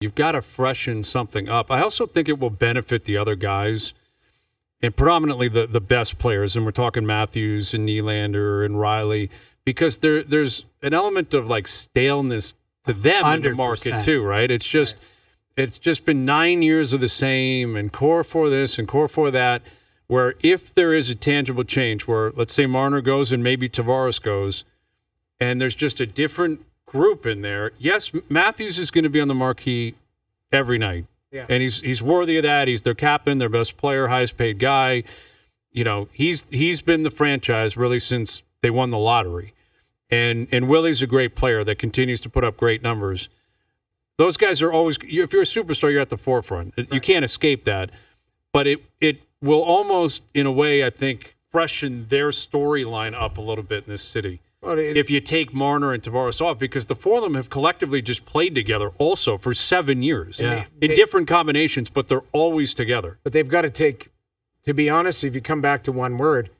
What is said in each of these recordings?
You've got to freshen something up. I also think it will benefit the other guys, and predominantly the best players, and we're talking Matthews and Nylander and Riley, because there's an element of like staleness to them 100%. In the market too, right? It's just been 9 years of the same, and core for this and core for that, where if there is a tangible change, where let's say Marner goes and maybe Tavares goes, and there's just a different group in there. Yes, Matthews is going to be on the marquee every night. Yeah. And he's worthy of that. He's their captain, their best player, highest paid guy. You know, he's been the franchise really since they won the lottery. And Willie's a great player that continues to put up great numbers. Those guys are always, if you're a superstar, you're at the forefront. Right. You can't escape that. But it will almost, in a way, I think, freshen their storyline up a little bit in this city. Well, if you take Marner and Tavares off, because the four of them have collectively just played together also for 7 years in different combinations, but they're always together. But they've got to take, to be honest, if you come back to one word,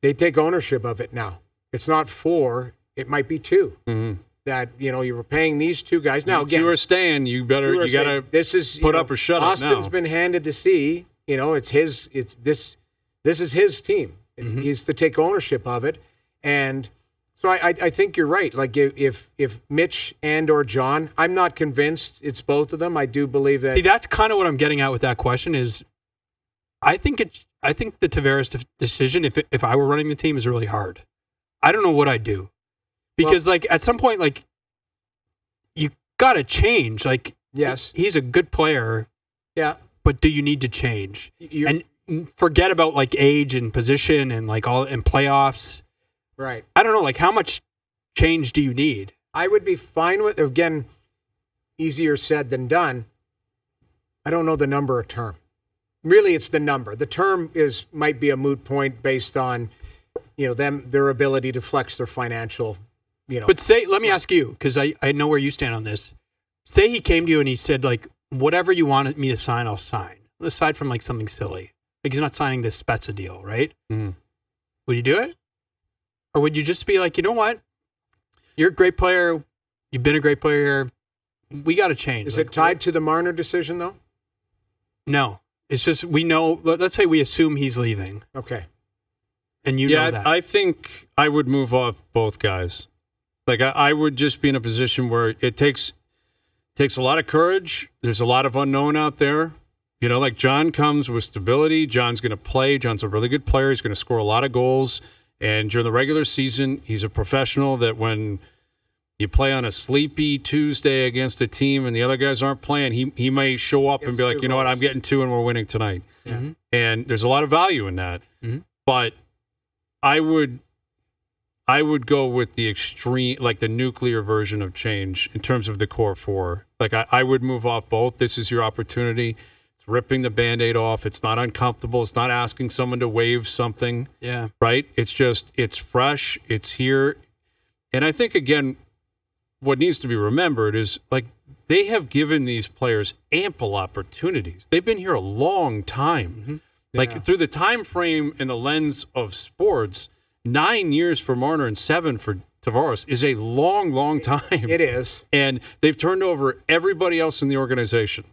they take ownership of it now. It's not 4, it might be 2. Mm-hmm. That, you know, you were paying these 2 guys. Now, again, you are staying, you got to put up or shut up now. Austin's been handed the sea. You know, this is his team. Mm-hmm. He's to take ownership of it. And so I think you're right. Like if Mitch and or John, I'm not convinced it's both of them. I do believe that. See, that's kind of what I'm getting at with that question is I think the Tavares decision, if I were running the team, is really hard. I don't know what I'd do. Because like at some point, like you got to change. Like yes, he's a good player. Yeah. But do you need to change? And forget about like age and position and like all and playoffs. Right. I don't know, like how much change do you need? I would be fine with, again, easier said than done. I don't know the number of term. Really, it's the number. The term might be a moot point based on, you know, their ability to flex their financial, you know. But let me ask you, because I know where you stand on this. Say he came to you and he said, like, whatever you wanted me to sign, I'll sign. Aside from like something silly. Like he's not signing this Spezza deal, right? Mm-hmm. Would you do it? Or would you just be like, you know what? You're a great player. You've been a great player. We got to change. Is it tied to the Marner decision, though? No. It's just we know. Let's say we assume he's leaving. Okay. And you know that. I think I would move off both guys. Like I would just be in a position where it takes a lot of courage. There's a lot of unknown out there. You know, like John comes with stability. John's going to play. John's a really good player. He's going to score a lot of goals. And during the regular season, he's a professional that when you play on a sleepy Tuesday against a team and the other guys aren't playing, he may show up and be like, you know what, I'm getting 2 and we're winning tonight. Mm-hmm. And there's a lot of value in that. Mm-hmm. But I would go with the extreme, like the nuclear version of change in terms of the core 4. Like I would move off both. This is your opportunity. Ripping the Band-Aid off. It's not uncomfortable. It's not asking someone to waive something. Yeah. Right? It's fresh. It's here. And I think, again, what needs to be remembered is, like, they have given these players ample opportunities. They've been here a long time. Mm-hmm. Yeah. Like, through the time frame and the lens of sports, 9 years for Marner and 7 for Tavares is a long, long time. It is. And they've turned over everybody else in the organization.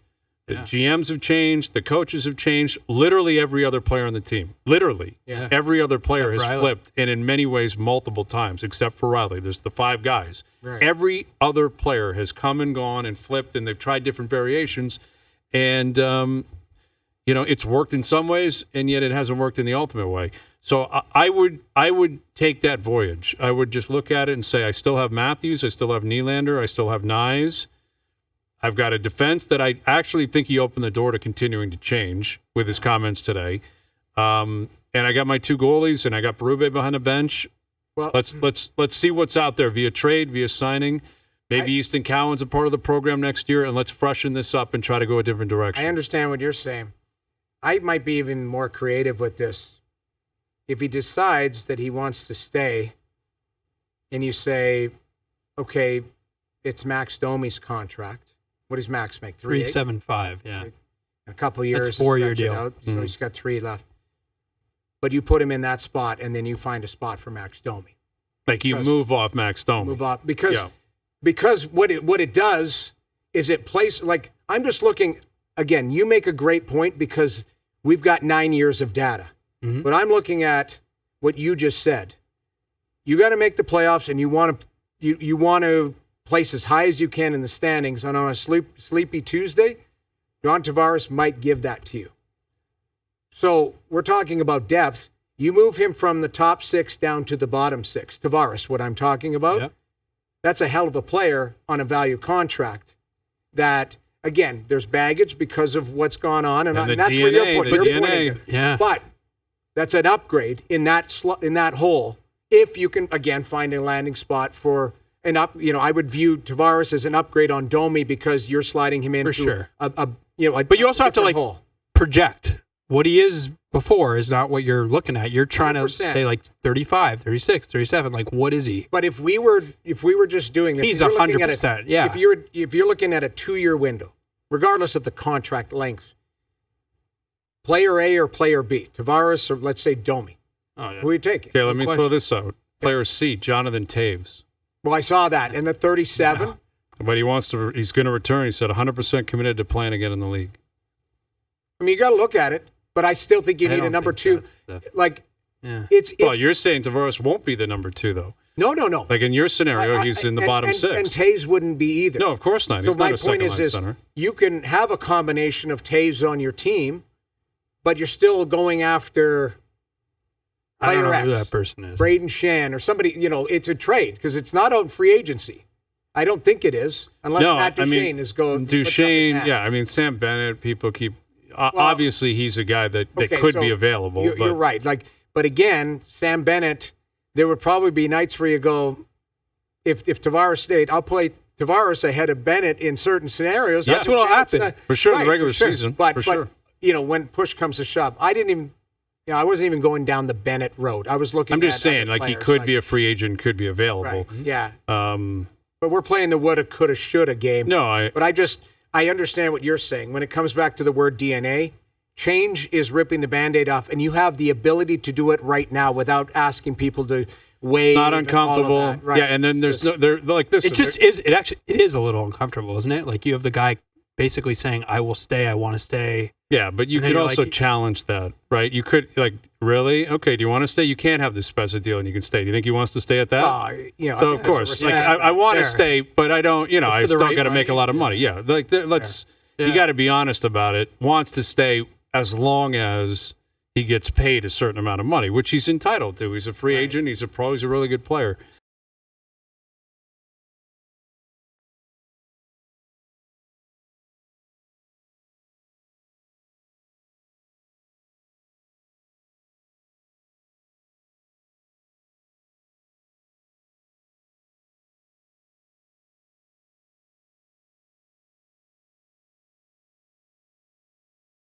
The GMs have changed. The coaches have changed. Literally every other player on the team. Literally. Yeah. Every other player has flipped, and in many ways multiple times, except for Riley. There's the 5 guys. Right. Every other player has come and gone and flipped, and they've tried different variations. And, you know, it's worked in some ways, and yet it hasn't worked in the ultimate way. So I would take that voyage. I would just look at it and say, I still have Matthews. I still have Nylander. I still have Nyes. I've got a defense that I actually think he opened the door to continuing to change with his comments today. And I got my 2 goalies, and I got Berube behind the bench. Well, let's see what's out there via trade, via signing. Maybe Easton Cowan's a part of the program next year, and let's freshen this up and try to go a different direction. I understand what you're saying. I might be even more creative with this. If he decides that he wants to stay, and you say, okay, it's Max Domi's contract. What does Max make? 3.75, yeah. In a couple of years. That's a 4-year deal. So he's got 3 left. But you put him in that spot, and then you find a spot for Max Domi. Like you move off Max Domi. Move off because what it does is it place like I'm just looking again, you make a great point because we've got 9 years of data. But I'm looking at what you just said. You got to make the playoffs and you want to place as high as you can in the standings, and on a sleepy Tuesday, John Tavares might give that to you. So we're talking about depth. You move him from the top 6 down to the bottom 6. Tavares, what I'm talking about, Yep. That's a hell of a player on a value contract that, again, there's baggage because of what's gone on. And the that's where you're DNA, pointing. the You're pointing DNA. it. Yeah. But that's an upgrade in that hole if you can, again, find a landing spot for an up. I would view Tavares as an upgrade on Domi because you're sliding him into sure. But you also have to, like, hole. project. What he is before is not what you're looking at. You're trying to 100%. say like 35, 36, 37. Like, what is he? But if we were just doing this, He's if you're looking at 100%, yeah. If you're looking at a 2-year window, regardless of the contract length, player A or player B, Tavares or let's say Domi, Oh, yeah. who are you taking? Okay, let me throw this out. Player C, Jonathan Taves. Well, I saw that in the 37. Yeah. But he's going to return. He said 100% committed to playing again in the league. I mean, you got to look at it, but I still think you I need a don't number think 2. that's Like Yeah. Well, you're saying Tavares won't be the number 2, though. no. Like in your scenario, he's in the bottom 6. And Taves wouldn't be either. No, of course not. So He's my not a point second-line is center. you can have a combination of Taves on your team, but you're still going after I don't player know who X, that person is. Braden Shan or somebody. It's a trade because it's not on free agency. I don't think it is unless No, Matt I Duchene mean, is going. Duchene, yeah. I mean, Sam Bennett, people keep... obviously, he's a guy that Okay, could so be available. You're, but you're right. But again, Sam Bennett, there would probably be nights where you go, if Tavares stayed, I'll play Tavares ahead of Bennett in certain scenarios. Yeah, that's what'll happen. For sure, in the Right, regular for sure. season. But, for sure. when push comes to shove, I wasn't even going down the Bennett road. I was looking. I'm just at saying, other like, he players, could be a free agent, could be available. Right. Yeah. Um, But we're playing the woulda, coulda, shoulda game. no, But I understand what you're saying. When it comes back to the word DNA, change is ripping the Band-Aid off, and you have the ability to do it right now without asking people to wait. not uncomfortable. Right. Yeah, and then there's they're like this. It just is. It is a little uncomfortable, isn't it? Like, you have the guy basically saying, "I will stay. I want to stay." Yeah, but you And then could you're also like- challenge that, right? You could, like, really? Okay, do you want to stay? You can't have this special deal and you can stay. Do you think he wants to stay at that? So, of course, like, I want to fair. stay, but I don't, I for the still right got to make a money, lot of money. Yeah, like, let's, you Yeah. got to be honest about it. Wants to stay as long as he gets paid a certain amount of money, which he's entitled to. He's a free agent. He's a pro. He's a really good player.